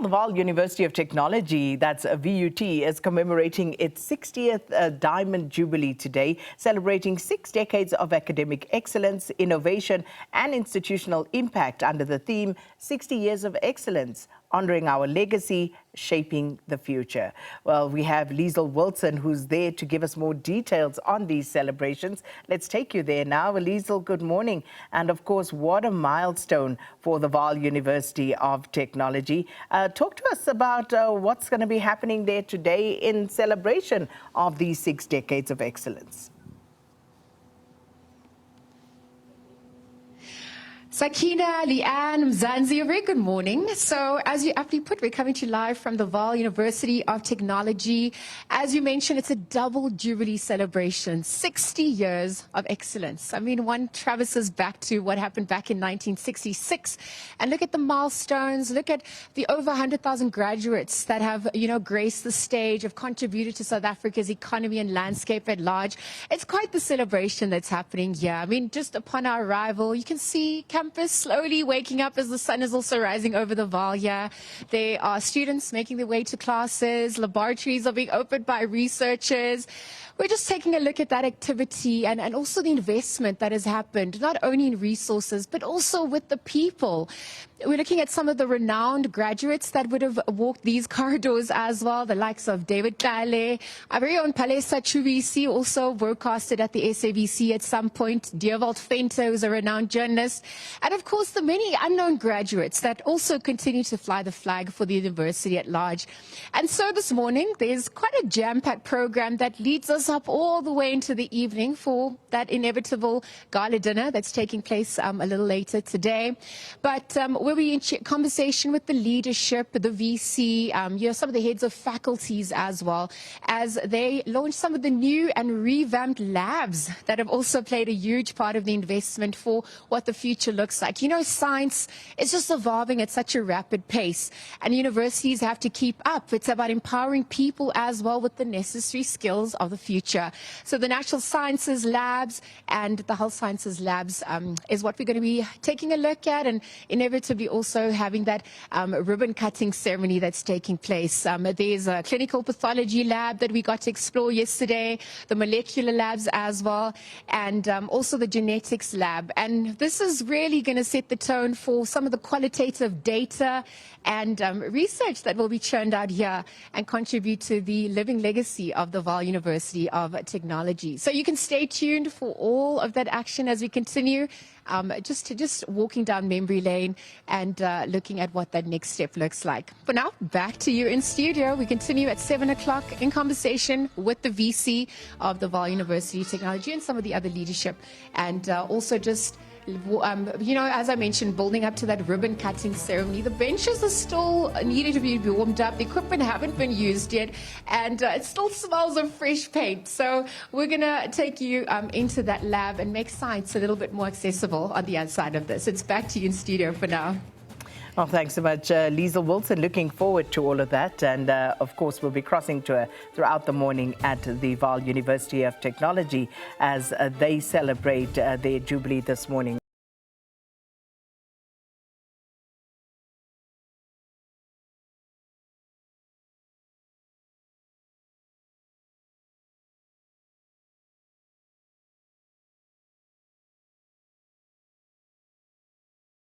Well, the Vaal University of Technology, that's a VUT, is commemorating its 60th Diamond Jubilee today, celebrating 6 decades of academic excellence, innovation and institutional impact under the theme 60 Years of Excellence, honouring our legacy, shaping the future. Well, we have Liezle Wilson, who's there to give us more details on these celebrations. Let's take you there now. Liezle, good morning. And of course, what a milestone for the Vaal University of Technology. Talk to us about what's going to be happening there today in celebration of these 6 decades of excellence. Sakina, Leanne, Mzansi, a very good morning. So as you aptly put, we're coming to you live from the Vaal University of Technology. As you mentioned, it's a double Jubilee celebration, 60 years of excellence. I mean, one traverses back to what happened back in 1966 and look at the milestones, look at the over 100,000 graduates that have, graced the stage, have contributed to South Africa's economy and landscape at large. It's quite the celebration that's happening here. I mean, just upon our arrival, you can see campus slowly waking up as the sun is also rising over the Vaal here. There are students making their way to classes, laboratories are being opened by researchers. We're just taking a look at that activity and also the investment that has happened, not only in resources, but also with the people. We're looking at some of the renowned graduates that would have walked these corridors as well, the likes of David Kale, our very own Palesa Chubisi, also broadcasted at the SABC at some point, Dierwald Venter, who's a renowned journalist, and of course the many unknown graduates that also continue to fly the flag for the university at large. And so this morning, there's quite a jam-packed program that leads us up all the way into the evening for that inevitable gala dinner that's taking place a little later today. But we'll be in conversation with the leadership, the VC, some of the heads of faculties as well, as they launch some of the new and revamped labs that have also played a huge part of the investment for what the future looks like. Science is just evolving at such a rapid pace, and universities have to keep up. It's about empowering people as well with the necessary skills of the future. So the Natural Sciences Labs and the Health Sciences Labs is what we're going to be taking a look at, and inevitably also having that ribbon cutting ceremony that's taking place. There's a clinical pathology lab that we got to explore yesterday, the molecular labs as well, and also the genetics lab. And this is really going to set the tone for some of the qualitative data and research that will be churned out here and contribute to the living legacy of the Vaal University of Technology. So you can stay tuned for all of that action as we continue just walking down memory lane and looking at what that next step looks like. For now, back to you in studio. We continue at 7 o'clock in conversation with the VC of the Vaal University of Technology and some of the other leadership, and also just as I mentioned, building up to that ribbon cutting ceremony. The benches are still needed to be warmed up. The equipment haven't been used yet, and it still smells of fresh paint. So we're going to take you into that lab and make science a little bit more accessible on the other side of this. It's back to you in studio for now. Well, thanks so much, Liezle Wilson. Looking forward to all of that. And, of course, we'll be crossing to throughout the morning at the Vaal University of Technology as they celebrate their Jubilee this morning.